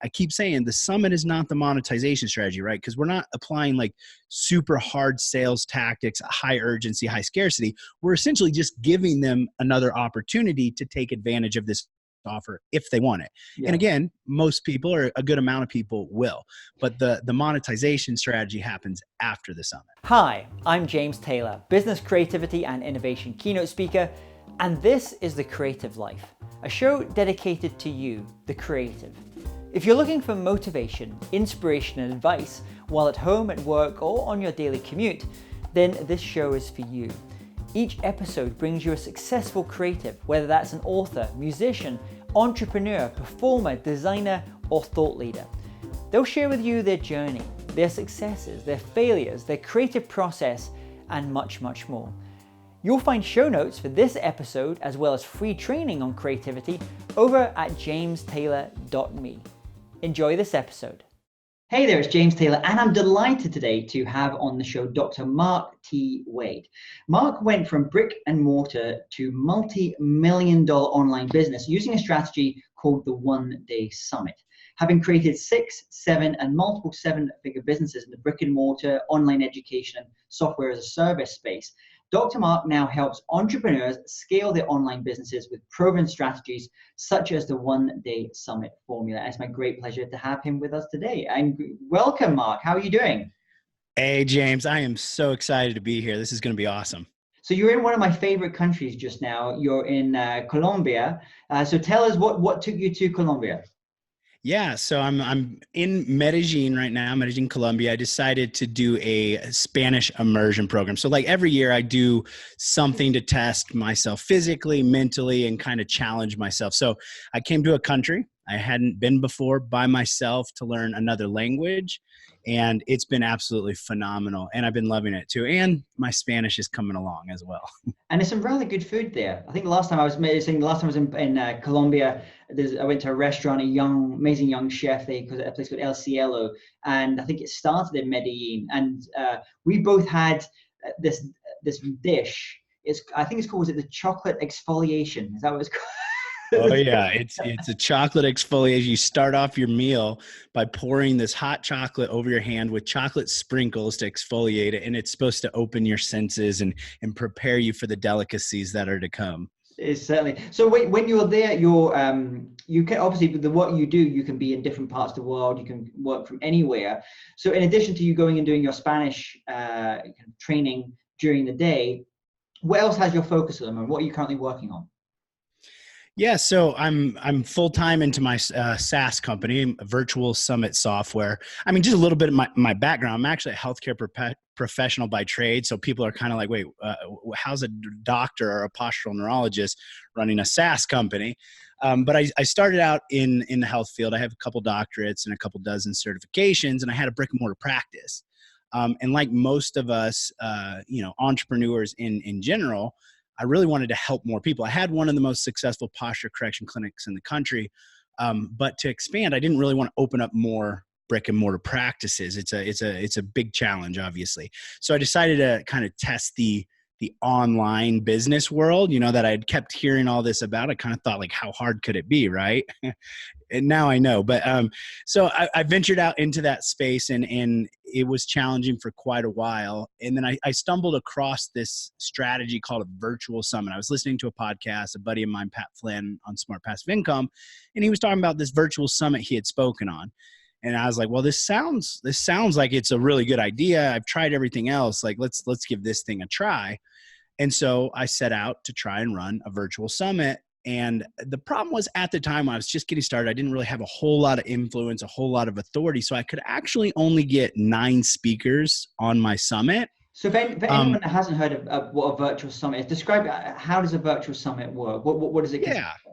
I keep saying the summit is not the monetization strategy, right? Because we're not applying like super hard sales tactics, high urgency, high scarcity. We're essentially just giving them another opportunity to take advantage of this offer if they want it. Yeah. And again, most people, or a good amount of people, will. But the monetization strategy happens after the summit. Hi, I'm James Taylor, business creativity and innovation keynote speaker, and this is The Creative Life, a show dedicated to you, the creative. If you're looking for motivation, inspiration, and advice while at home, at work, or on your daily commute, then this show is for you. Each episode brings you a successful creative, whether that's an author, musician, entrepreneur, performer, designer, or thought leader. They'll share with you their journey, their successes, their failures, their creative process, and much, much more. You'll find show notes for this episode, as well as free training on creativity, over at jamestaylor.me. Enjoy this episode. Hey there, it's James Taylor, and I'm delighted today to have on the show Dr. Mark T. Wade. Mark went from brick and mortar to multi-million-dollar online business using a strategy called the One-Day Summit. Having created 6, 7, and multiple 7-figure businesses in the brick and mortar, online education, and software as a service space, Dr. Mark now helps entrepreneurs scale their online businesses with proven strategies such as the One-Day Summit formula. And it's my great pleasure to have him with us today. And welcome, Mark. How are you doing? Hey, James. I am so excited to be here. This is going to be awesome. So you're in one of my favorite countries just now. You're in Colombia. So tell us what took you to Colombia? Yeah, so I'm in Medellin right now, Medellin, Colombia. I decided to do a Spanish immersion program. So like every year I do something to test myself physically, mentally, and kind of challenge myself. So I came to a country I hadn't been before by myself to learn another language. And it's been absolutely phenomenal. And I've been loving it too. And my Spanish is coming along as well. And there's some really good food there. I think the last time I was in Colombia, I went to a restaurant, amazing young chef, a place called El Cielo. And I think it started in Medellin. And we both had this dish. I think it's called, was it the chocolate exfoliation? Is that what it's called? Oh yeah, it's a chocolate exfoliation. You start off your meal by pouring this hot chocolate over your hand with chocolate sprinkles to exfoliate it, and it's supposed to open your senses and prepare you for the delicacies that are to come. It's certainly. So when you're there, you can obviously with what you do, you can be in different parts of the world. You can work from anywhere. So in addition to you going and doing your Spanish training during the day, what else has your focus on, and what are you currently working on? Yeah, so I'm full-time into my SaaS company, Virtual Summit Software. I mean, just a little bit of my background. I'm actually a healthcare professional by trade. So people are kind of like, wait, how's a doctor or a postural neurologist running a SaaS company? But I started out in the health field. I have a couple doctorates and a couple dozen certifications, and I had a brick and mortar practice. And like most of us, entrepreneurs in general, I really wanted to help more people. I had one of the most successful posture correction clinics in the country, but to expand, I didn't really want to open up more brick and mortar practices. It's a big challenge, obviously. So I decided to kind of test the online business world, that I'd kept hearing all this about. I kind of thought, like, how hard could it be, right? And now I know. But so I ventured out into that space, and it was challenging for quite a while. And then I stumbled across this strategy called a virtual summit. I was listening to a podcast, a buddy of mine, Flynn, on Smart Passive Income, and he was talking about this virtual summit he had spoken on. And I was like, well, this sounds like it's a really good idea. I've tried everything else. Like, let's give this thing a try. And so I set out to try and run a virtual summit. And the problem was, at the time when I was just getting started, I didn't really have a whole lot of influence, a whole lot of authority. So I could actually only get 9 speakers on my summit. So for anyone that hasn't heard of what a virtual summit is, describe how does a virtual summit work? What does it consist of?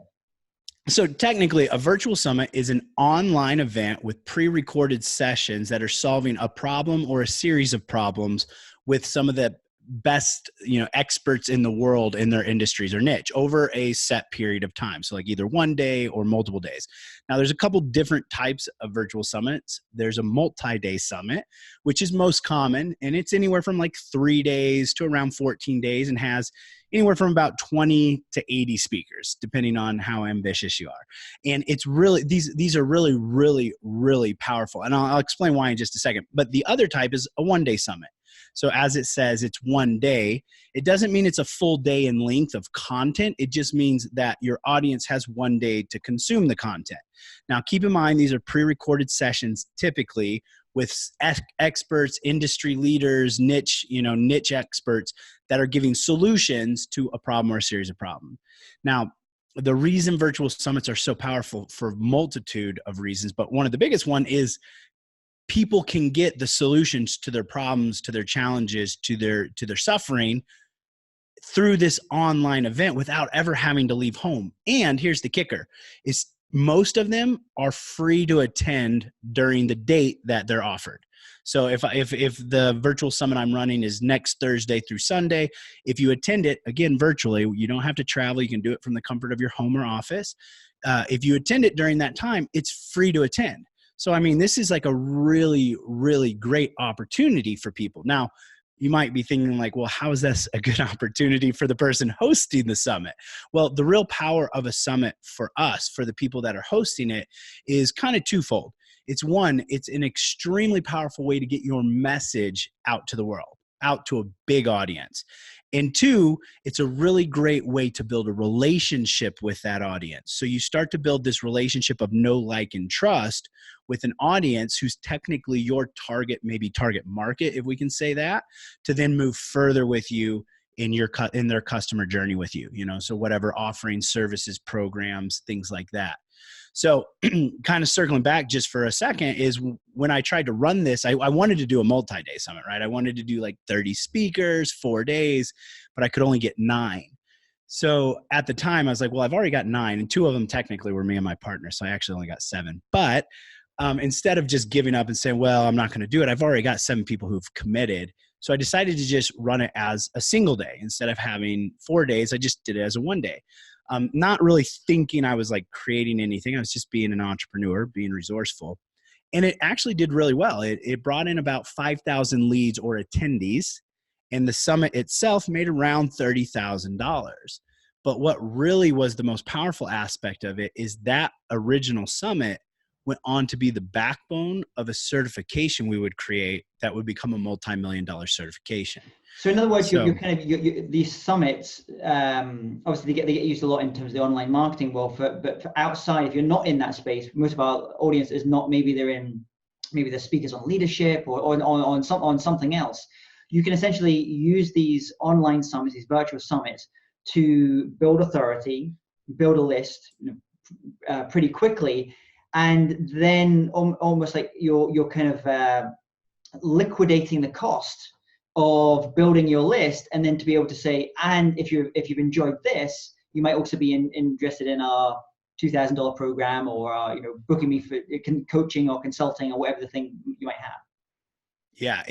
So technically, a virtual summit is an online event with pre-recorded sessions that are solving a problem or a series of problems with some of the best, experts in the world in their industries or niche over a set period of time. So like either one day or multiple days. Now there's a couple different types of virtual summits. There's a multi-day summit, which is most common, and it's anywhere from like 3 days to around 14 days and has, anywhere from about 20 to 80 speakers, depending on how ambitious you are. And it's really, these are really, really, really powerful. And I'll explain why in just a second. But the other type is a one-day summit. So as it says, it's one day. It doesn't mean it's a full day in length of content. It just means that your audience has one day to consume the content. Now, keep in mind, these are pre-recorded sessions typically with experts, industry leaders, niche experts that are giving solutions to a problem or a series of problems. Now, the reason virtual summits are so powerful for a multitude of reasons, but one of the biggest one is people can get the solutions to their problems, to their challenges, to their suffering through this online event without ever having to leave home. And here's the kicker, is most of them are free to attend during the date that they're offered. So if the virtual summit I'm running is next Thursday through Sunday, if you attend it, again, virtually, you don't have to travel. You can do it from the comfort of your home or office. If you attend it during that time, it's free to attend. So, I mean, this is like a really, really great opportunity for people. Now, you might be thinking like, well, how is this a good opportunity for the person hosting the summit? Well, the real power of a summit for us, for the people that are hosting it, is kind of twofold. It's one, it's an extremely powerful way to get your message out to the world, out to a big audience. And two, it's a really great way to build a relationship with that audience. So you start to build this relationship of know, like, and trust with an audience who's technically your target, maybe target market, if we can say that, to then move further with you in their customer journey with you, so whatever offering, services, programs, things like that. So kind of circling back just for a second is when I tried to run this, I wanted to do a multi-day summit, right? I wanted to do like 30 speakers, 4 days, but I could only get 9. So at the time I was like, well, I've already got 9, and 2 of them technically were me and my partner. So I actually only got 7, but instead of just giving up and saying, well, I'm not going to do it, I've already got 7 people who've committed. So I decided to just run it as a single day. Instead of having 4 days, I just did it as a 1 day. Not really thinking I was like creating anything. I was just being an entrepreneur, being resourceful. And it actually did really well. It brought in about 5,000 leads or attendees, and the summit itself made around $30,000. But what really was the most powerful aspect of it is that original summit went on to be the backbone of a certification we would create that would become a multi-million-dollar certification. So in other words, you're kind of these summits, obviously they get used a lot in terms of the online marketing world, but for outside, if you're not in that space, most of our audience is not, maybe they're speakers on leadership or on something else. You can essentially use these online summits, these virtual summits, to build authority, build a list pretty quickly, and then almost like you're kind of liquidating the cost of building your list, and then to be able to say, and if you've enjoyed this, you might also be interested in our $2,000 program, or booking me for coaching or consulting or whatever the thing you might have. Yeah,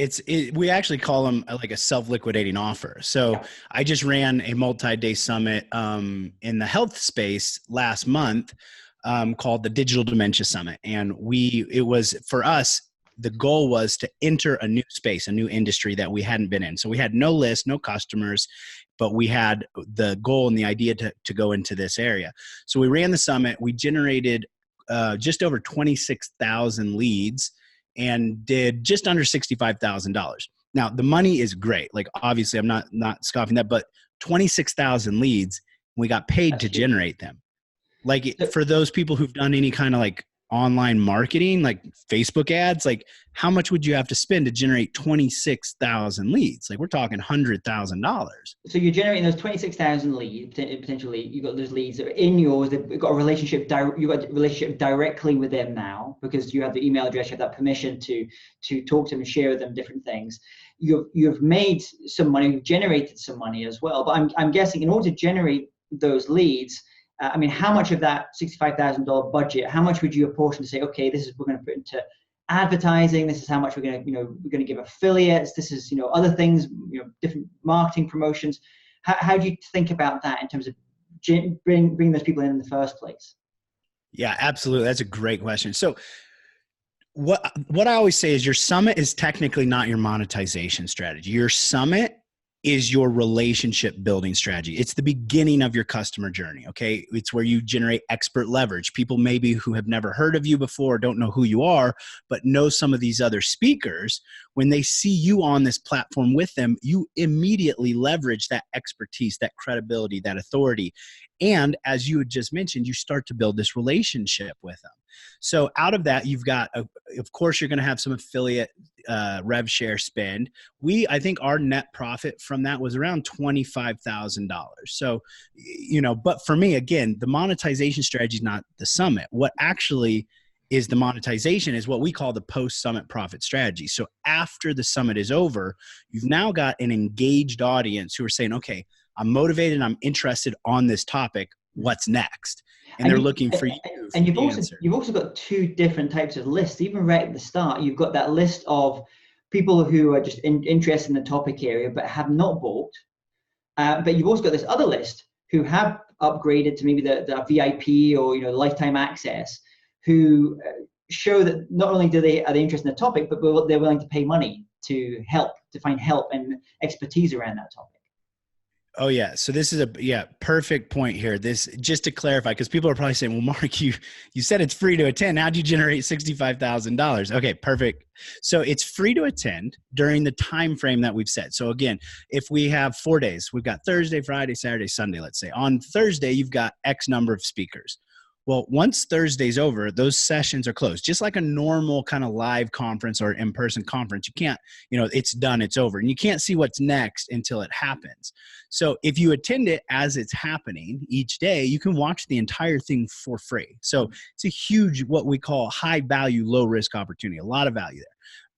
we actually call them like a self-liquidating offer. So yeah. I just ran a multi-day summit in the health space last month called the Digital Dementia Summit. And it was for us, the goal was to enter a new space, a new industry that we hadn't been in. So we had no list, no customers, but we had the goal and the idea to go into this area. So we ran the summit. We generated just over 26,000 leads and did just under $65,000. Now the money is great. Like obviously I'm not scoffing that, but 26,000 leads, we got paid to generate them. Like for those people who've done any kind of like online marketing, like Facebook ads, like how much would you have to spend to generate 26,000 leads? Like we're talking $100,000. So you're generating those 26,000 leads, potentially you've got those leads that are in yours, they've got a relationship, you've got a relationship directly with them now, because you have the email address, you have that permission to talk to them and share with them different things. You've made some money, you've generated some money as well. But I'm guessing in order to generate those leads, I mean, how much of that $65,000 budget, how much would you apportion to say, okay, this is, we're going to put into advertising, this is how much we're going to give affiliates, this is, other things, different marketing promotions. How do you think about that in terms of bring those people in the first place? Yeah, absolutely. That's a great question. So what I always say is your summit is technically not your monetization strategy. Your summit is your relationship building strategy. It's the beginning of your customer journey. Okay. It's where you generate expert leverage. People maybe who have never heard of you before, don't know who you are, but know some of these other speakers. When they see you on this platform with them, you immediately leverage that expertise, that credibility, that authority. And as you had just mentioned, you start to build this relationship with them. So out of that, you've got, of course, you're going to have some affiliate rev share spend. I think our net profit from that was around $25,000. So, but for me, again, the monetization strategy is not the summit. What actually is the monetization is what we call the post-summit profit strategy. So after the summit is over, you've now got an engaged audience who are saying, okay, I'm motivated, I'm interested on this topic. What's next? And they're looking for you. And you've also got two different types of lists. Even right at the start, you've got that list of people who are just interested in the topic area but have not bought. But you've also got this other list who have upgraded to maybe the VIP or lifetime access, who show that not only are they interested in the topic, but they're willing to pay money to find help and expertise around that topic. Oh yeah. So this is perfect point here. This, just to clarify, because people are probably saying, well, Mark, you said it's free to attend. How'd you generate $65,000? Okay, perfect. So it's free to attend during the time frame that we've set. So again, if we have 4 days, we've got Thursday, Friday, Saturday, Sunday, let's say. On Thursday, you've got X number of speakers. Well, once Thursday's over, those sessions are closed. Just like a normal kind of live conference or in-person conference, you can't, it's done, it's over. And you can't see what's next until it happens. So if you attend it as it's happening each day, you can watch the entire thing for free. So it's a huge, what we call high value, low risk opportunity, a lot of value there.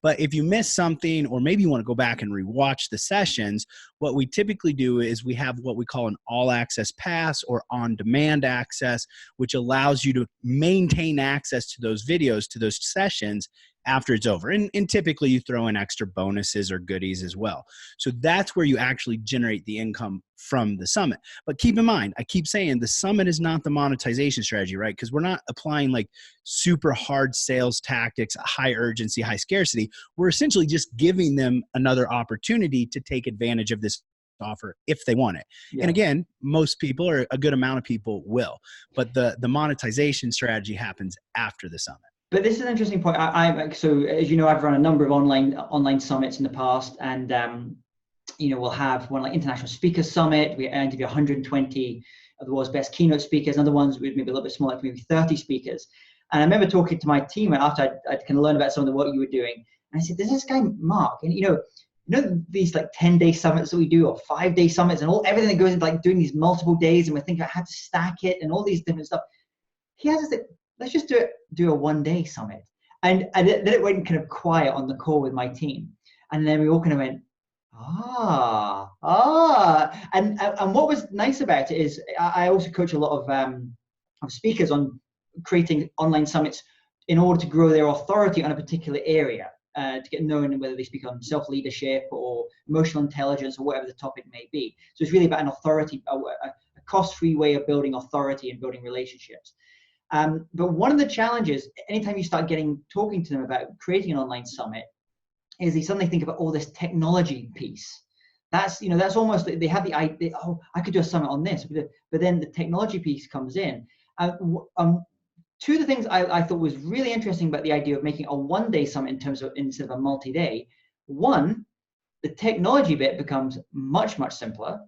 But if you miss something, or maybe you want to go back and rewatch the sessions, what we typically do is we have what we call an all access pass or on demand access, which allows you to maintain access to those videos, to those sessions after it's over. And typically you throw in extra bonuses or goodies as well. So that's where you actually generate the income from the summit. But keep in mind, I keep saying the summit is not the monetization strategy, right? Because we're not applying like super hard sales tactics, high urgency, high scarcity. We're essentially just giving them another opportunity to take advantage of this offer if they want it. Yeah. And again, most people, or a good amount of people, will. But the monetization strategy happens after the summit. But this is an interesting point. So as you know, I've run a number of online summits in the past, and we'll have one like International Speakers Summit. We interview 120 of the world's best keynote speakers. Other ones with maybe a little bit smaller, maybe 30 speakers. And I remember talking to my team after I'd kind of learned about some of the work you were doing, and I said, "There's this guy Mark, and these like 10-day summits that we do, or 5-day summits, and everything that goes into like doing these multiple days, and we're thinking about how to stack it and all these different stuff. He has this. Let's just do a 1-day summit." And then it went kind of quiet on the call with my team. And then we all kind of went, And what was nice about it is I also coach a lot of speakers on creating online summits in order to grow their authority on a particular area, to get known, whether they speak on self-leadership or emotional intelligence or whatever the topic may be. So it's really about an authority, a cost-free way of building authority and building relationships. But one of the challenges, anytime you start talking to them about creating an online summit, is they suddenly think about all this technology piece. That's almost, they have the idea, oh, I could do a summit on this, but then the technology piece comes in. Two of the things I thought was really interesting about the idea of making a 1-day summit instead of a multi-day. One, the technology bit becomes much, much simpler.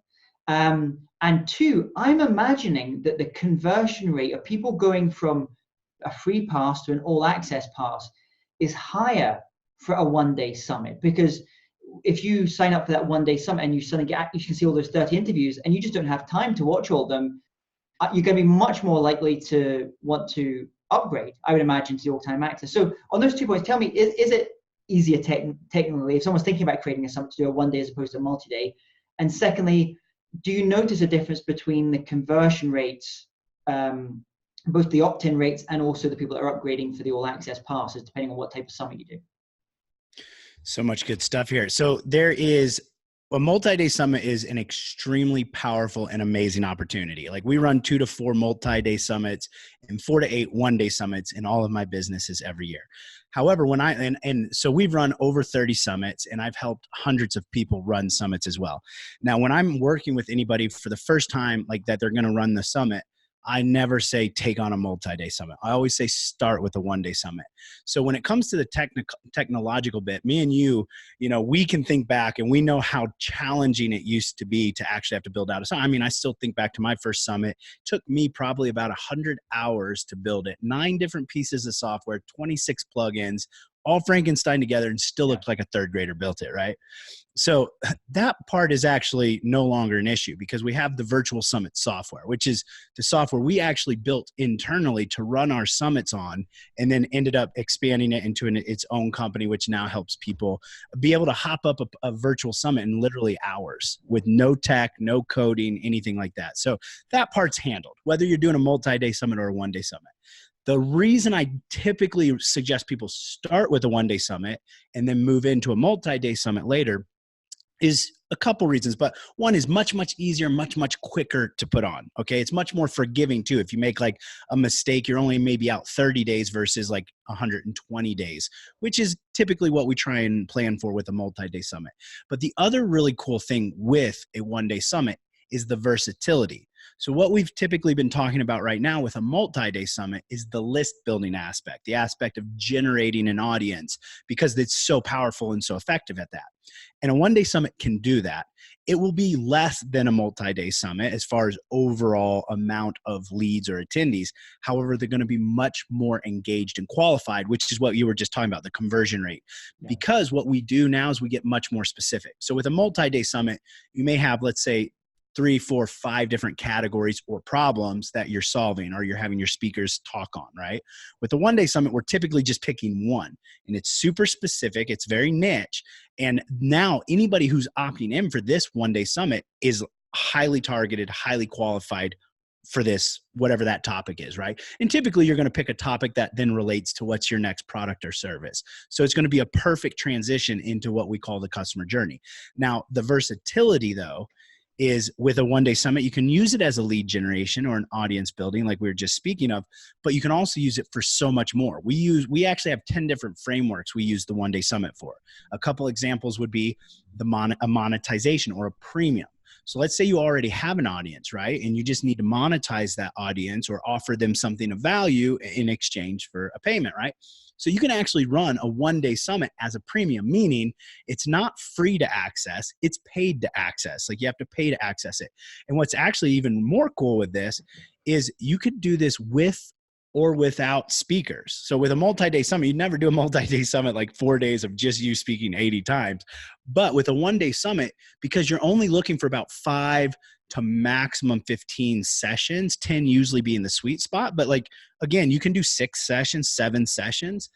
And two, I'm imagining that the conversion rate of people going from a free pass to an all access pass is higher for a 1-day summit, because if you sign up for that 1-day summit and you suddenly you can see all those 30 interviews and you just don't have time to watch all of them, you're going to be much more likely to want to upgrade, I would imagine, to the all-time access. So on those 2 points, tell me, is it easier technically if someone's thinking about creating a summit to do a 1-day as opposed to a multi-day? And secondly, do you notice a difference between the conversion rates, both the opt-in rates and also the people that are upgrading for the all-access passes, depending on what type of summit you do? So much good stuff here. So there is A multi-day summit is an extremely powerful and amazing opportunity. Like we run 2 to 4 multi-day summits and 4 to 8 one-day summits in all of my businesses every year. However, when and so we've run over 30 summits, and I've helped hundreds of people run summits as well. Now, when I'm working with anybody for the first time, like that they're going to run the summit, I never say take on a multi-day summit. I always say start with a one-day summit. So when it comes to the technological bit, me and you, we can think back and we know how challenging it used to be to actually have to build out a summit. I mean, I still think back to my first summit. It took me probably about 100 hours to build it. 9 different pieces of software, 26 plugins, all Frankenstein together, and still looked like a third grader built it, right? So that part is actually no longer an issue because we have the virtual summit software, which is the software we actually built internally to run our summits on, and then ended up expanding it into its own company, which now helps people be able to hop up a virtual summit in literally hours with no tech, no coding, anything like that. So that part's handled, whether you're doing a multi-day summit or a one-day summit. The reason I typically suggest people start with a one-day summit and then move into a multi-day summit later is a couple reasons, but one is much, much easier, much, much quicker to put on. Okay. It's much more forgiving too. If you make like a mistake, you're only maybe out 30 days versus like 120 days, which is typically what we try and plan for with a multi-day summit. But the other really cool thing with a one-day summit is the versatility. So what we've typically been talking about right now with a multi-day summit is the list building aspect, the aspect of generating an audience, because it's so powerful and so effective at that. And a one-day summit can do that. It will be less than a multi-day summit as far as overall amount of leads or attendees. However, they're going to be much more engaged and qualified, which is what you were just talking about, the conversion rate. Yeah. Because what we do now is we get much more specific. So with a multi-day summit, you may have, let's say, 3, 4, 5 different categories or problems that you're solving or you're having your speakers talk on, right? With the one-day summit, we're typically just picking one, and it's super specific. It's very niche. And now anybody who's opting in for this one-day summit is highly targeted, highly qualified for this, whatever that topic is, right? And typically you're going to pick a topic that then relates to what's your next product or service. So it's going to be a perfect transition into what we call the customer journey. Now, the versatility though, is with a one-day summit, you can use it as a lead generation or an audience building like we were just speaking of, but you can also use it for so much more. We actually have 10 different frameworks we use the one-day summit for. A couple examples would be a monetization or a premium. So let's say you already have an audience, right? And you just need to monetize that audience or offer them something of value in exchange for a payment, right? So you can actually run a one-day summit as a premium, meaning it's not free to access, it's paid to access. Like you have to pay to access it. And what's actually even more cool with this is you could do this with or without speakers. So with a multi-day summit, you'd never do a multi-day summit like 4 days of just you speaking 80 times. But with a one-day summit, because you're only looking for about 5 to maximum 15 sessions, 10 usually being the sweet spot. But like, again, you can do 6 sessions, 7 sessions.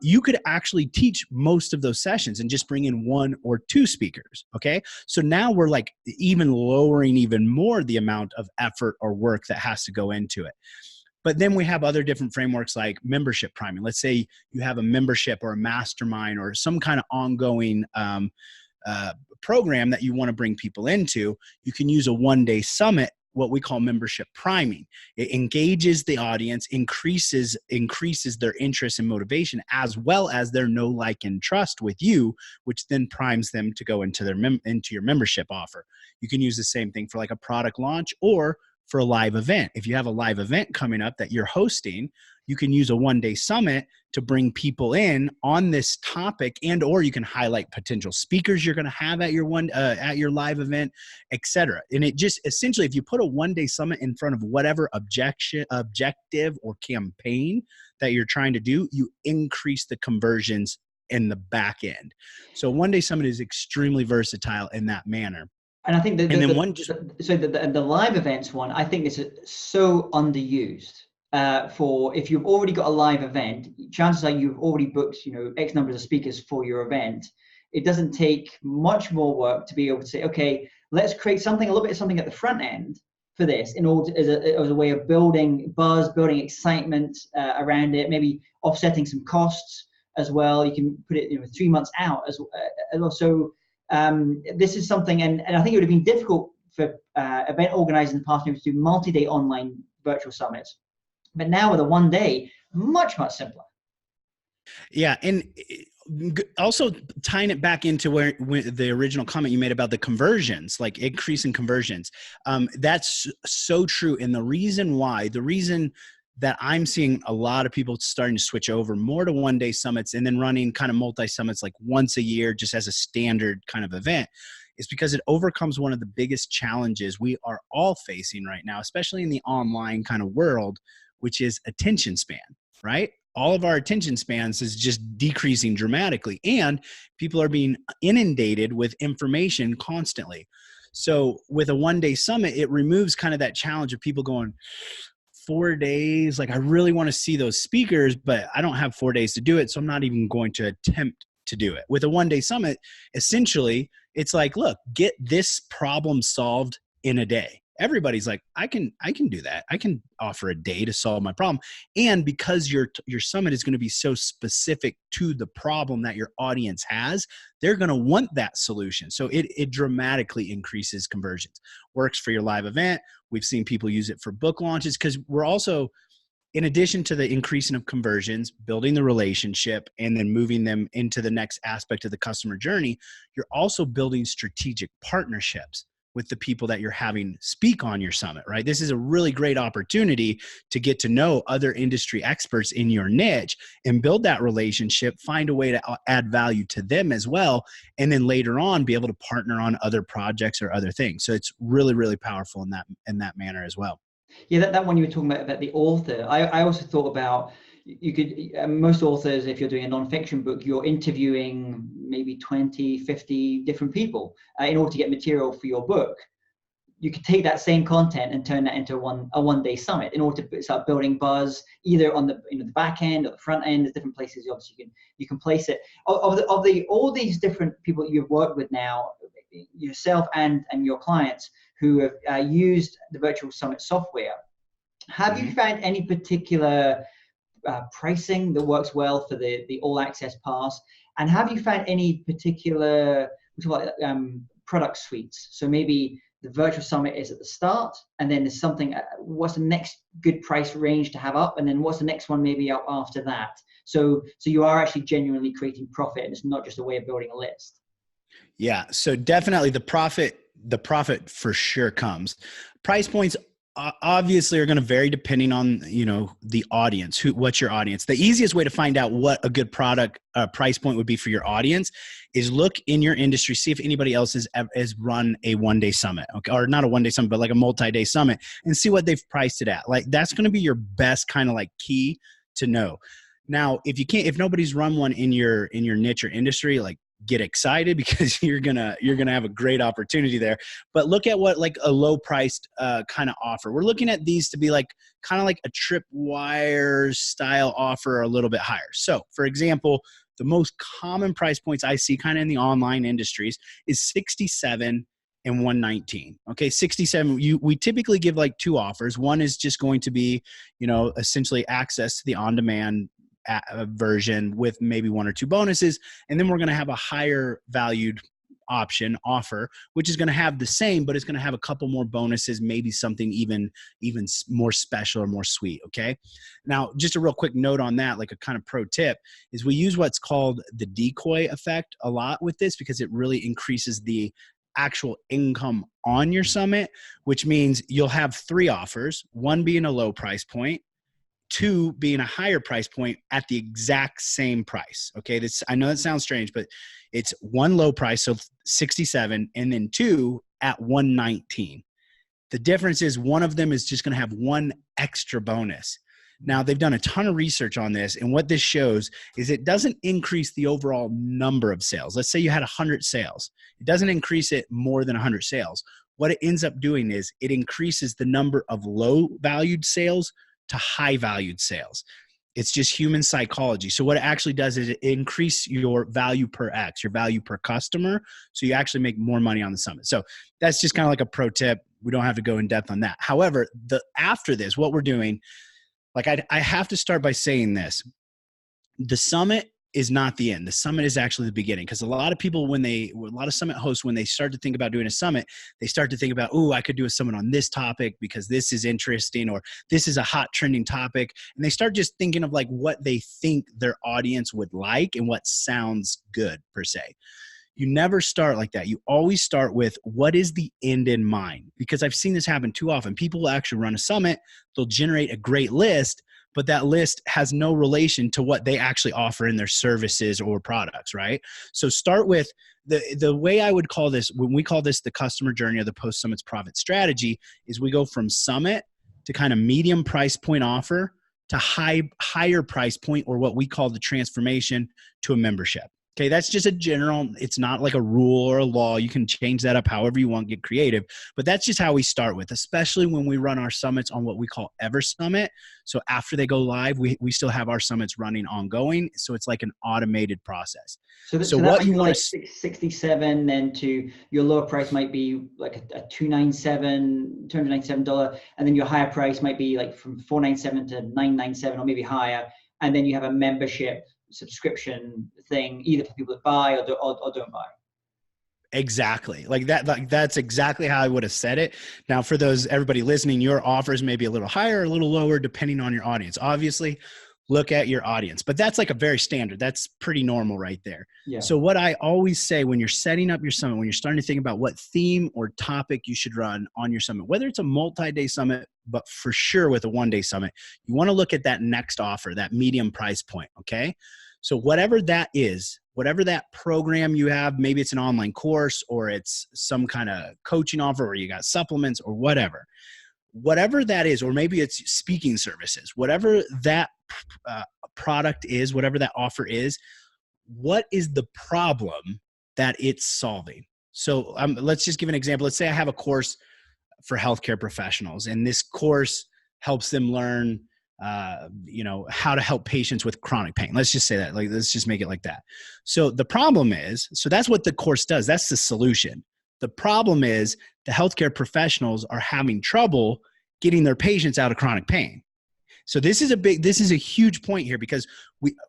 You could actually teach most of those sessions and just bring in 1 or 2 speakers. Okay. So now we're like even lowering even more the amount of effort or work that has to go into it. But then we have other different frameworks like membership priming. Let's say you have a membership or a mastermind or some kind of ongoing program that you want to bring people into. You can use a one-day summit, what we call membership priming. It engages the audience, increases their interest and motivation, as well as their know, like, and trust with you, which then primes them to go into into your membership offer. You can use the same thing for like a product launch or for a live event. If you have a live event coming up that you're hosting, you can use a one-day summit to bring people in on this topic, and or you can highlight potential speakers you're going to have at your live event, etc. And it just essentially, if you put a one-day summit in front of whatever objective or campaign that you're trying to do, you increase the conversions in the back end. So one-day summit is extremely versatile in that manner. And I think the live events one, I think is so underused. For if you've already got a live event, chances are you've already booked, X numbers of speakers for your event. It doesn't take much more work to be able to say, okay, let's create a little bit of something at the front end for this in order as a way of building buzz, building excitement around it, maybe offsetting some costs as well. You can put it 3 months out and also This is something, and I think it would have been difficult for event organizers in the past to do multi-day online virtual summits. But now with a 1 day, much, much simpler. Yeah. And also tying it back into where the original comment you made about the conversions, like increase in conversions. That's so true. And the reason that I'm seeing a lot of people starting to switch over more to 1 day summits and then running kind of multi summits like once a year, just as a standard kind of event, is because it overcomes one of the biggest challenges we are all facing right now, especially in the online kind of world, which is attention span, right? All of our attention spans is just decreasing dramatically, and people are being inundated with information constantly. So with a 1 day summit, it removes kind of that challenge of people going 4 days. Like, I really want to see those speakers, but I don't have 4 days to do it. So I'm not even going to attempt to do it. With a 1 day summit, essentially, it's like, look, get this problem solved in a day. Everybody's like, I can do that. I can offer a day to solve my problem. And because your summit is going to be so specific to the problem that your audience has, they're going to want that solution. So it dramatically increases conversions. Works for your live event. We've seen people use it for book launches, because we're also, in addition to the increasing of conversions, building the relationship, and then moving them into the next aspect of the customer journey, you're also building strategic partnerships with the people that you're having speak on your summit, right? This is a really great opportunity to get to know other industry experts in your niche and build that relationship, find a way to add value to them as well, and then later on be able to partner on other projects or other things. So it's really, really powerful in that manner as well. Yeah, that one you were talking about the author. I also thought about, you could, most authors, if you're doing a nonfiction book, you're interviewing maybe 20, 50 different people in order to get material for your book. You could take that same content and turn that into a 1 day summit in order to start building buzz, either on the the back end or the front end. There's different places obviously you can place it. All these different people that you've worked with now, yourself and your clients who have used the virtual summit software, have you found any particular pricing that works well for the all access pass? And have you found any particular product suites? So maybe the virtual summit is at the start, and then there's something, what's the next good price range to have up, and then what's the next one maybe up after that? So you are actually genuinely creating profit, and it's not just a way of building a list. Yeah. So definitely the profit for sure comes. Price points obviously are going to vary depending on, the audience, what's your audience. The easiest way to find out what a good product price point would be for your audience is look in your industry, see if anybody else has run a 1 day summit, okay, or not a 1 day summit, but like a multi-day summit, and see what they've priced it at. Like, that's going to be your best kind of like key to know. Now, if nobody's run one in your niche or industry, like, get excited, because you're gonna have a great opportunity there. But look at what like a low priced kind of offer. We're looking at these to be like kind of like a tripwire style offer, or a little bit higher. So for example, the most common price points I see kind of in the online industries is 67 and 119. Okay, 67, we typically give like two offers. One is just going to be, essentially access to the on-demand version with maybe one or two bonuses, and then we're going to have a higher valued offer, which is going to have the same, but it's going to have a couple more bonuses, maybe something even more special or more sweet. Okay, now just a real quick note on that, like a kind of pro tip, is we use what's called the decoy effect a lot with this, because it really increases the actual income on your summit, which means you'll have three offers, one being a low price point, two being a higher price point at the exact same price. Okay, I know that sounds strange, but it's one low price, so 67, and then two at 119. The difference is one of them is just going to have one extra bonus. Now, they've done a ton of research on this, and what this shows is it doesn't increase the overall number of sales. Let's say you had 100 sales. It doesn't increase it more than 100 sales. What it ends up doing is it increases the number of low-valued sales to high-valued sales. It's just human psychology. So what it actually does is it increase your value per X, your value per customer, so you actually make more money on the summit. So that's just kind of like a pro tip. We don't have to go in depth on that. However, after this, what we're doing, like I have to start by saying this. The summit is not the end. The summit is actually the beginning. Because a lot of people, a lot of summit hosts, when they start to think about doing a summit, they start to think about, oh, I could do a summit on this topic because this is interesting, or this is a hot trending topic. And they start just thinking of like what they think their audience would like and what sounds good per se. You never start like that. You always start with what is the end in mind? Because I've seen this happen too often. People will actually run a summit. They'll generate a great list, but that list has no relation to what they actually offer in their services or products, right? So start with the way I would call this, when we call this the customer journey or the post-summit's profit strategy, is we go from summit to kind of medium price point offer to higher price point, or what we call the transformation, to a membership. Okay, that's just a general, it's not like a rule or a law. You can change that up however you want, get creative. But that's just how we start with, especially when we run our summits on what we call Ever Summit. So after they go live, we still have our summits running ongoing. So it's like an automated process. So what you want like 67, then to your lower price might be like a $297, and then your higher price might be like from $497 to $997 or maybe higher. And then you have a membership subscription thing, either for people that buy or don't buy. Exactly. Like that. Like that's exactly how I would have said it. Now, for everybody listening, your offers may be a little higher or a little lower depending on your audience. Obviously, look at your audience, but that's like a very standard. That's pretty normal right there. Yeah. So what I always say when you're setting up your summit, when you're starting to think about what theme or topic you should run on your summit, whether it's a multi-day summit, but for sure with a one-day summit, you want to look at that next offer, that medium price point. Okay. So whatever that is, whatever that program you have, maybe it's an online course or it's some kind of coaching offer, or you got supplements or whatever that is, or maybe it's speaking services, whatever that product is, whatever that offer is, what is the problem that it's solving? So let's just give an example. Let's say I have a course for healthcare professionals, and this course helps them learn how to help patients with chronic pain. Let's just say that, like, let's just make it like that. So the problem is, so that's what the course does. That's the solution. The problem is the healthcare professionals are having trouble getting their patients out of chronic pain. So this is a huge point here, because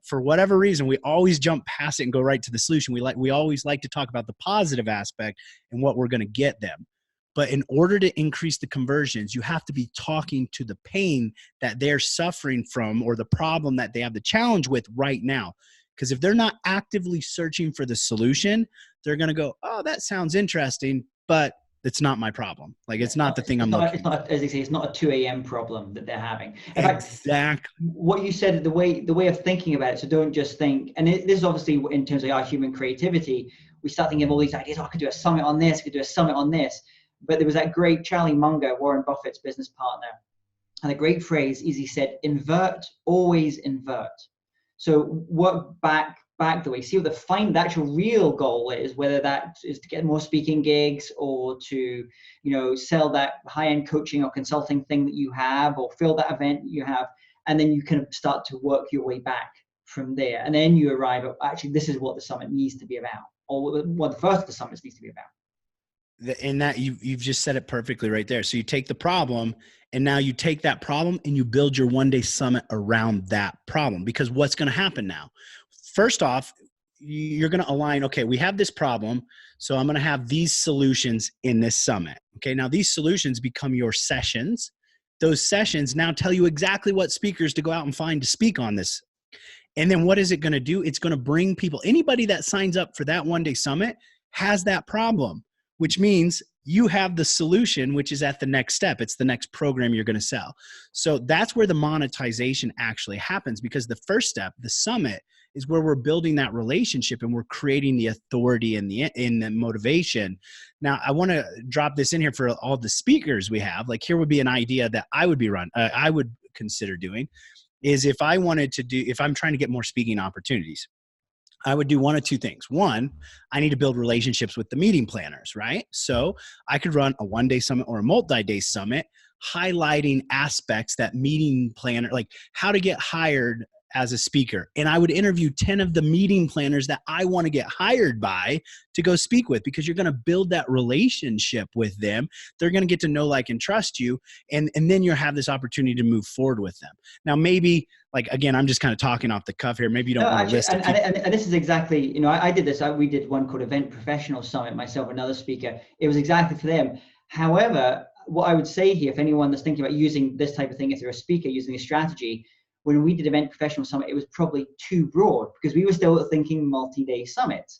for whatever reason, we always jump past it and go right to the solution. We always like to talk about the positive aspect and what we're going to get them. But in order to increase the conversions, you have to be talking to the pain that they're suffering from, or the problem that they have the challenge with right now. Because if they're not actively searching for the solution, they're going to go, oh, that sounds interesting, but it's not my problem. Like, it's not the thing I'm looking for. As they say, it's not a 2 a.m. problem that they're having. In exactly. fact, what you said, the way of thinking about it, so don't just think, and this is obviously in terms of our human creativity, we start thinking of all these ideas. Oh, I could do a summit on this, I could do a summit on this. But there was that great Charlie Munger, Warren Buffett's business partner, and a great phrase is, he said, invert, always invert. So work back the way, see what the actual real goal is, whether that is to get more speaking gigs, or to, sell that high-end coaching or consulting thing that you have, or fill that event you have. And then you can start to work your way back from there. And then you arrive at, actually, this is what the summit needs to be about, or what the first of the summits needs to be about. And that you've just said it perfectly right there. So you take the problem, and now you take that problem and you build your one-day summit around that problem. Because what's going to happen now? First off, you're going to align, okay, we have this problem, so I'm going to have these solutions in this summit. Okay, now these solutions become your sessions. Those sessions now tell you exactly what speakers to go out and find to speak on this. And then what is it going to do? It's going to bring people, anybody that signs up for that one-day summit has that problem, which means you have the solution, which is at the next step. It's the next program you're going to sell. So that's where the monetization actually happens, because the first step, the summit, is where we're building that relationship and we're creating the authority and the motivation. Now, I want to drop this in here for all the speakers we have. Like, here would be an idea that I would consider doing, is if I'm trying to get more speaking opportunities, I would do one of two things. One, I need to build relationships with the meeting planners, right? So I could run a one-day summit or a multi-day summit highlighting aspects that meeting planner, like how to get hired as a speaker, and I would interview 10 of the meeting planners that I want to get hired by to go speak with, because you're going to build that relationship with them. They're going to get to know, like, and trust you. And then you'll have this opportunity to move forward with them. Now, maybe, like, again, I'm just kind of talking off the cuff here. Maybe you don't No, want a actually, list of and, people. and this is exactly, I did this. We did one called Event Professional Summit, myself, another speaker. It was exactly for them. However, what I would say here, if anyone that's thinking about using this type of thing, if they're a speaker using a strategy, when we did Event Professional Summit, it was probably too broad because we were still thinking multi-day summits.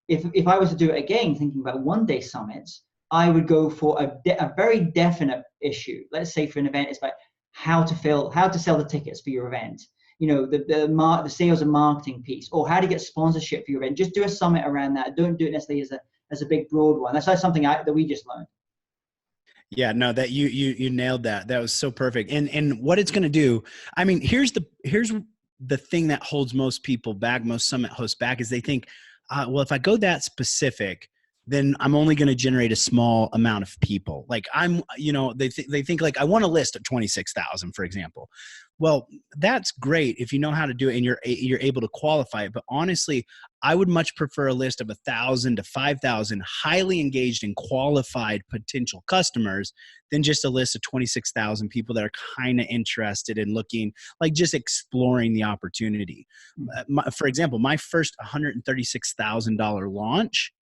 If I was to do it again, thinking about one-day summits, I would go for a very definite issue. Let's say for an event, it's about how to sell the tickets for your event. The sales and marketing piece, or how to get sponsorship for your event. Just do a summit around that. Don't do it necessarily as a big broad one. That's something that we just learned. Yeah, no, that you nailed that. That was so perfect. And what it's going to do, I mean, here's the thing that holds most people back, most summit hosts back, is they think, well, if I go that specific, then I'm only going to generate a small amount of people. Like, they think like, I want a list of 26,000, for example. Well, that's great if you know how to do it and you're able to qualify it. But honestly, I would much prefer a list of 1,000 to 5,000 highly engaged and qualified potential customers than just a list of 26,000 people that are kind of interested in looking, like, just exploring the opportunity. For example, my first $136,000 launch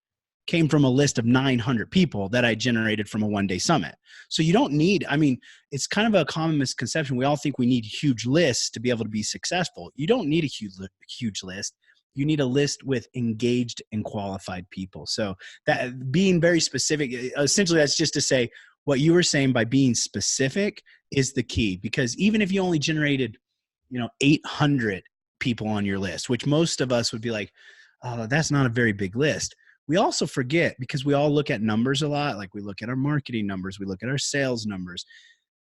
came from a list of 900 people that I generated from a one-day summit. So you don't need, I mean, it's kind of a common misconception. We all think we need huge lists to be able to be successful. You don't need a huge list. You need a list with engaged and qualified people. So that, being very specific, essentially that's just to say what you were saying, by being specific is the key. Because even if you only generated, 800 people on your list, which most of us would be like, oh, that's not a very big list. We also forget, because we all look at numbers a lot. Like, we look at our marketing numbers, we look at our sales numbers.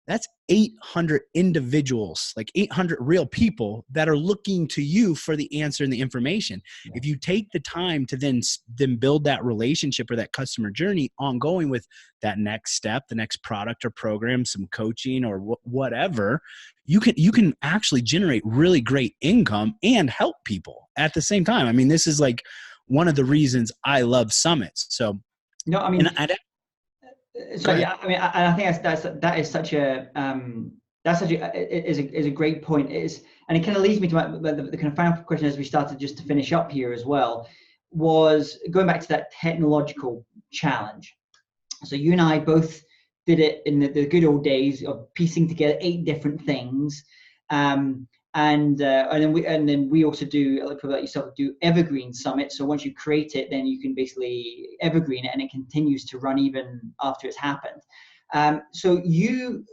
That's 800 individuals, like 800 real people that are looking to you for the answer and the information. Yeah. If you take the time to then build that relationship or that customer journey ongoing with that next step, the next product or program, some coaching or whatever, you can actually generate really great income and help people at the same time. I mean, this is like one of the reasons I love summits. So, no, I mean, so yeah, I mean, I think that is such a great point. And it kind of leads me to the kind of final question as we started, just to finish up here as well, was going back to that technological challenge. So you and I both did it in the good old days of piecing together 8 different things. And then we also do, like yourself, do evergreen summits. So once you create it, then you can basically evergreen it, and it continues to run even after it's happened. So you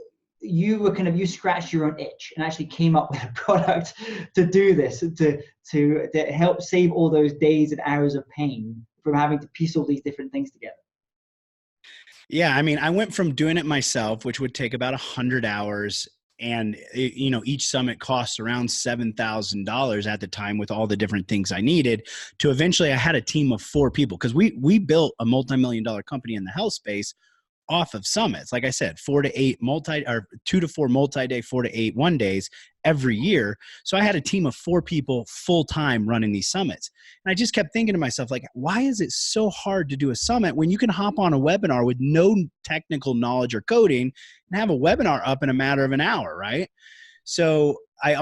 scratched your own itch and actually came up with a product to do this, to help save all those days and hours of pain from having to piece all these different things together. Yeah, I mean, I went from doing it myself, which would take about 100 hours. And, each summit costs around $7,000 at the time with all the different things I needed, to eventually I had a team of 4 people, because we built a multi-million-dollar company in the health space off of summits. Like I said, 2 to 4 multi-day, 4 to 8 one days every year. So I had a team of 4 people full time running these summits. And I just kept thinking to myself, like, why is it so hard to do a summit when you can hop on a webinar with no technical knowledge or coding and have a webinar up in a matter of an hour, right? So I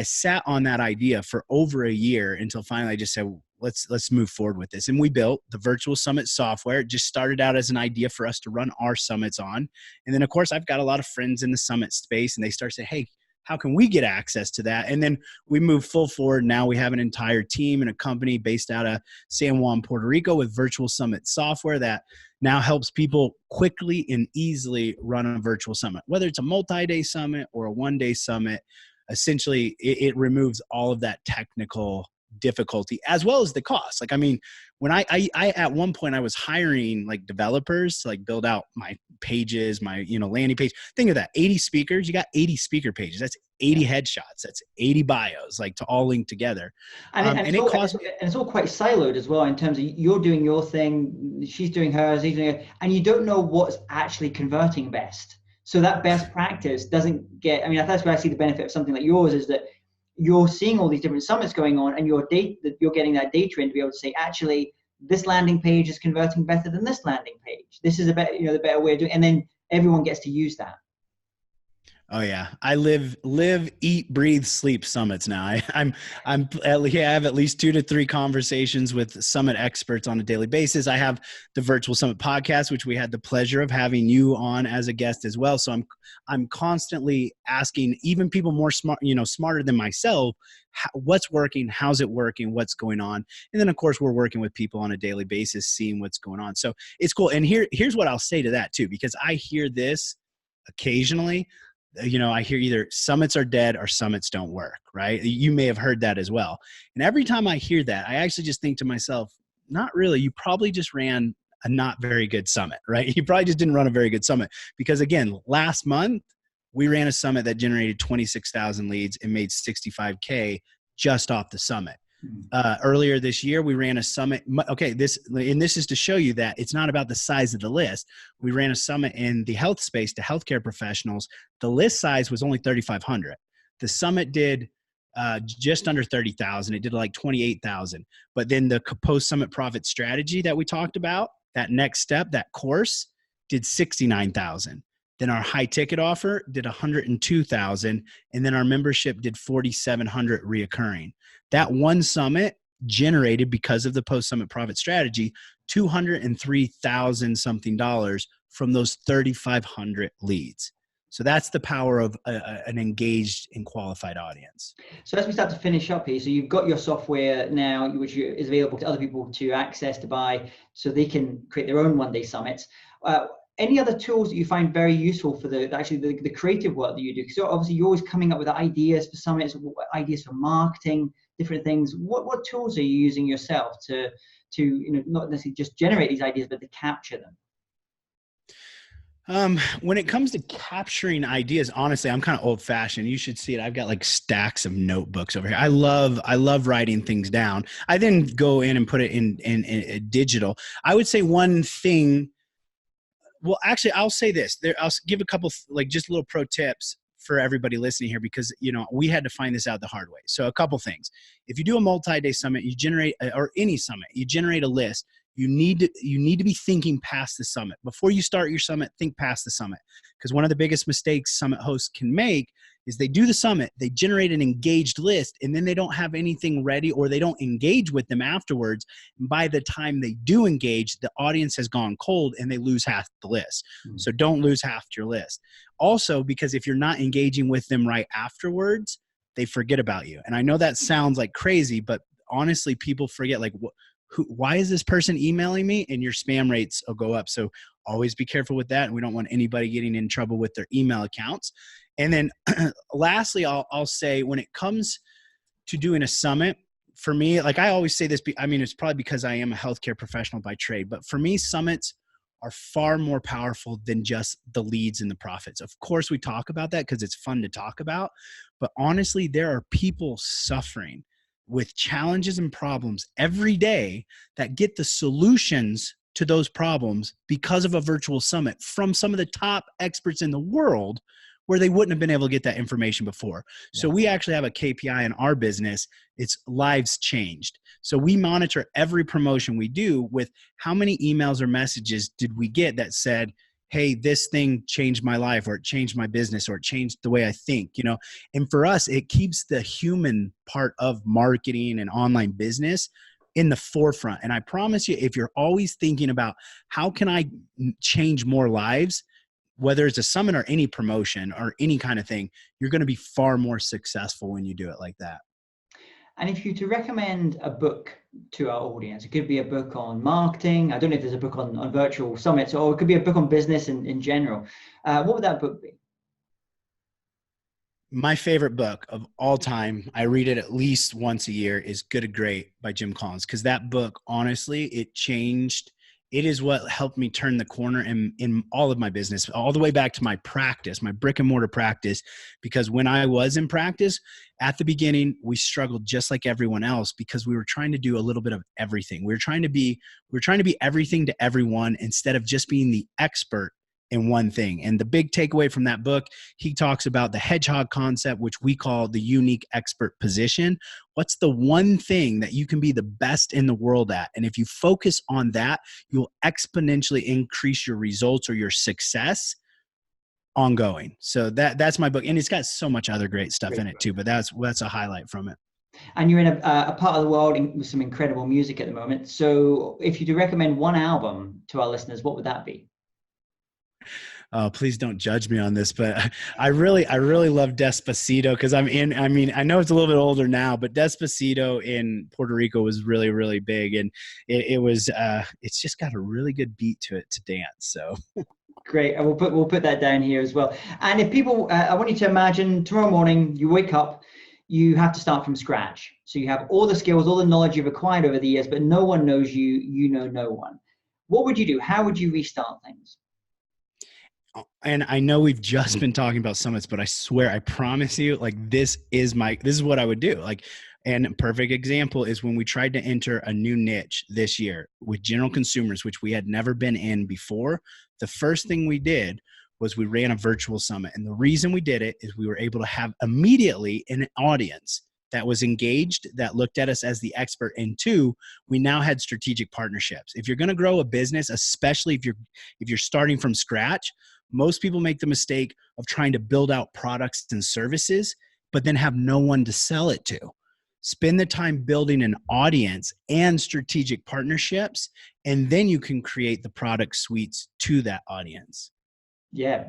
sat on that idea for over a year until finally I just said, let's move forward with this. And we built the virtual summit software. It just started out as an idea for us to run our summits on. And then, of course, I've got a lot of friends in the summit space, and they start saying, hey, how can we get access to that? And then we move full forward. Now we have an entire team and a company based out of San Juan, Puerto Rico, with virtual summit software that now helps people quickly and easily run a virtual summit. Whether it's a multi-day summit or a one-day summit, essentially it removes all of that technical difficulty as well as the cost. Like, I mean, when I at one point I was hiring like developers to like build out my pages, my, landing page. Think of that, 80 speakers, you got 80 speaker pages. That's 80 headshots. That's 80 bios, like, to all link together. And it's all quite siloed as well, in terms of you're doing your thing, she's doing hers, he's doing it, and you don't know what's actually converting best. So that best practice doesn't get, I mean, that's where I see the benefit of something like yours, is that you're seeing all these different summits going on, and you're getting that data in to be able to say, actually, this landing page is converting better than this landing page. This is a better, the better way of doing it. And then everyone gets to use that. Oh yeah, I live, eat, breathe, sleep summits now. I have at least 2 to 3 conversations with summit experts on a daily basis. I have the Virtual Summit podcast, which we had the pleasure of having you on as a guest as well. So I'm constantly asking even people more smart, smarter than myself, what's working, how's it working, what's going on, and then of course we're working with people on a daily basis, seeing what's going on. So it's cool. And here's what I'll say to that too, because I hear this occasionally. I hear either summits are dead or summits don't work, right? You may have heard that as well. And every time I hear that, I actually just think to myself, not really. You probably just ran a not very good summit, right? You probably just didn't run a very good summit, because again, last month we ran a summit that generated 26,000 leads and made 65K just off the summit. Earlier this year, we ran a summit. Okay, this is to show you that it's not about the size of the list. We ran a summit in the health space to healthcare professionals. The list size was only 3,500. The summit did just under 30,000. It did like 28,000. But then the post-summit profit strategy that we talked about, that next step, that course, did 69,000. Then our high ticket offer did 102,000, and then our membership did 4,700 reoccurring. That one summit generated, because of the post-summit profit strategy, $203,000 something from those 3,500 leads. So that's the power of an engaged and qualified audience. So as we start to finish up here, so you've got your software now, which is available to other people to access, to buy, so they can create their own one-day summits. Any other tools that you find very useful for the creative work that you do? Because obviously you're always coming up with ideas for summits, ideas for marketing, different things. What tools are you using yourself to not necessarily just generate these ideas, but to capture them? When it comes to capturing ideas, honestly, I'm kind of old fashioned. You should see it. I've got like stacks of notebooks over here. I love writing things down. I then go in and put it in digital. I would say one thing. Well, actually, I'll say this. I'll give a couple, just little pro tips for everybody listening here, because, we had to find this out the hard way. So a couple things. If you do a multi-day summit, you generate, or any summit, you generate a list. You need to be thinking past the summit. Before you start your summit, think past the summit. Because one of the biggest mistakes summit hosts can make is they do the summit, they generate an engaged list, and then they don't have anything ready, or they don't engage with them afterwards. And by the time they do engage, the audience has gone cold and they lose half the list. So don't lose half your list. Also, because if you're not engaging with them right afterwards, they forget about you. And I know that sounds like crazy, but honestly, people forget, why is this person emailing me? And your spam rates will go up. So always be careful with that. And we don't want anybody getting in trouble with their email accounts. And then lastly, I'll say, when it comes to doing a summit, for me, I always say this, it's probably because I am a healthcare professional by trade, but for me, summits are far more powerful than just the leads and the profits. Of course, we talk about that because it's fun to talk about, but honestly, there are people suffering with challenges and problems every day that get the solutions to those problems because of a virtual summit from some of the top experts in the world, where they wouldn't have been able to get that information before. So we actually have a KPI in our business. It's lives changed. So we monitor every promotion we do with how many emails or messages did we get that said, hey, this thing changed my life, or it changed my business, or it changed the way I think, And for us, it keeps the human part of marketing and online business in the forefront. And I promise you, if you're always thinking about how can I change more lives, whether it's a summit or any promotion or any kind of thing, you're going to be far more successful when you do it like that. And if you to recommend a book to our audience, it could be a book on marketing. I don't know if there's a book on virtual summits, or it could be a book on business in general. What would that book be? My favorite book of all time, I read it at least once a year, is Good to Great by Jim Collins. Because that book, honestly, it is what helped me turn the corner in all of my business, all the way back to my practice, my brick and mortar practice. Because when I was in practice, at the beginning, we struggled just like everyone else, because we were trying to do a little bit of everything. We were trying to be everything to everyone, instead of just being the expert in one thing. And the big takeaway from that book, he talks about the hedgehog concept, which we call the unique expert position. What's the one thing that you can be the best in the world at? And if you focus on that, you'll exponentially increase your results or your success ongoing. So that's my book. And it's got so much other great stuff in it too, but that's a highlight from it. And you're in a part of the world with some incredible music at the moment. So if you do recommend one album to our listeners, what would that be? Oh, please don't judge me on this, but I really love Despacito because I know it's a little bit older now, but Despacito in Puerto Rico was really, really big. And it's just got a really good beat to it to dance. So great. And we'll put that down here as well. And if people, I want you to imagine tomorrow morning, you wake up, you have to start from scratch. So you have all the skills, all the knowledge you've acquired over the years, but no one knows you, you know no one. What would you do? How would you restart things? And I know we've just been talking about summits, but I swear, I promise you, like this is what I would do. Like, and a perfect example is when we tried to enter a new niche this year with general consumers, which we had never been in before. The first thing we did was we ran a virtual summit. And the reason we did it is we were able to have immediately an audience that was engaged, that looked at us as the expert. And two, we now had strategic partnerships. If you're going to grow a business, especially if you're starting from scratch, most people make the mistake of trying to build out products and services, but then have no one to sell it to. Spend the time building an audience and strategic partnerships, and then you can create the product suites to that audience. Yeah,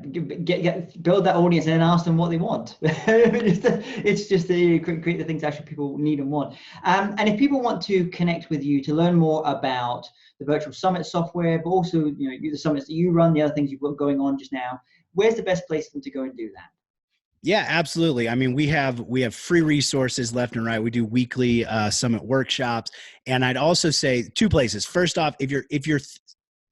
build that audience and then ask them what they want. It's just to create the things actually people need and want. And if people want to connect with you to learn more about the virtual summit software, but also the summits that you run, the other things you've got going on just now, where's the best place for them to go and do that? Yeah, absolutely. I mean, we have free resources left and right. We do weekly summit workshops, and I'd also say two places. First off, if you're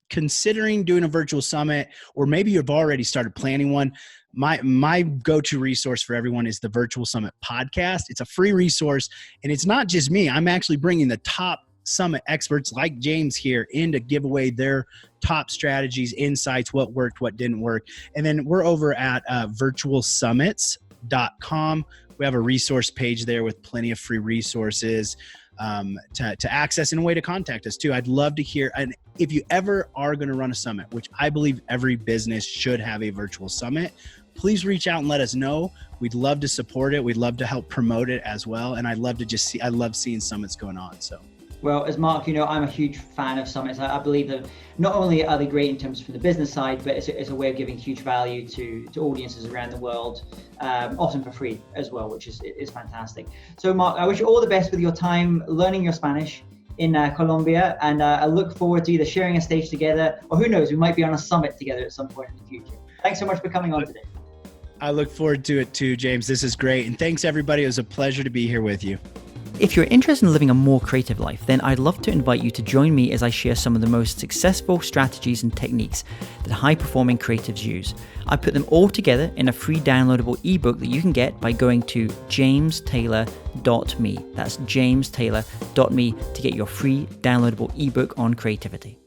considering doing a virtual summit, or maybe you've already started planning one, my go-to resource for everyone is the Virtual Summit podcast. It's a free resource, and it's not just me. I'm actually bringing the top summit experts like James here in to give away their top strategies, insights, what worked, what didn't work. And then we're over at virtualsummits.com. We have a resource page there with plenty of free resources to access, and a way to contact us too. I'd love to hear, and if you ever are going to run a summit, which I believe every business should have a virtual summit, please reach out and let us know. We'd love to support it. We'd love to help promote it as well. And I love seeing summits going on. So. Well, as Mark, I'm a huge fan of summits. I believe that not only are they great in terms of the business side, but it's a way of giving huge value to audiences around the world, often for free as well, which is fantastic. So Mark, I wish you all the best with your time learning your Spanish in Colombia, and I look forward to either sharing a stage together, or who knows, we might be on a summit together at some point in the future. Thanks so much for coming on today. I look forward to it too, James. This is great. And thanks everybody. It was a pleasure to be here with you. If you're interested in living a more creative life, then I'd love to invite you to join me as I share some of the most successful strategies and techniques that high-performing creatives use. I put them all together in a free downloadable ebook that you can get by going to jamestaylor.me. That's jamestaylor.me to get your free downloadable ebook on creativity.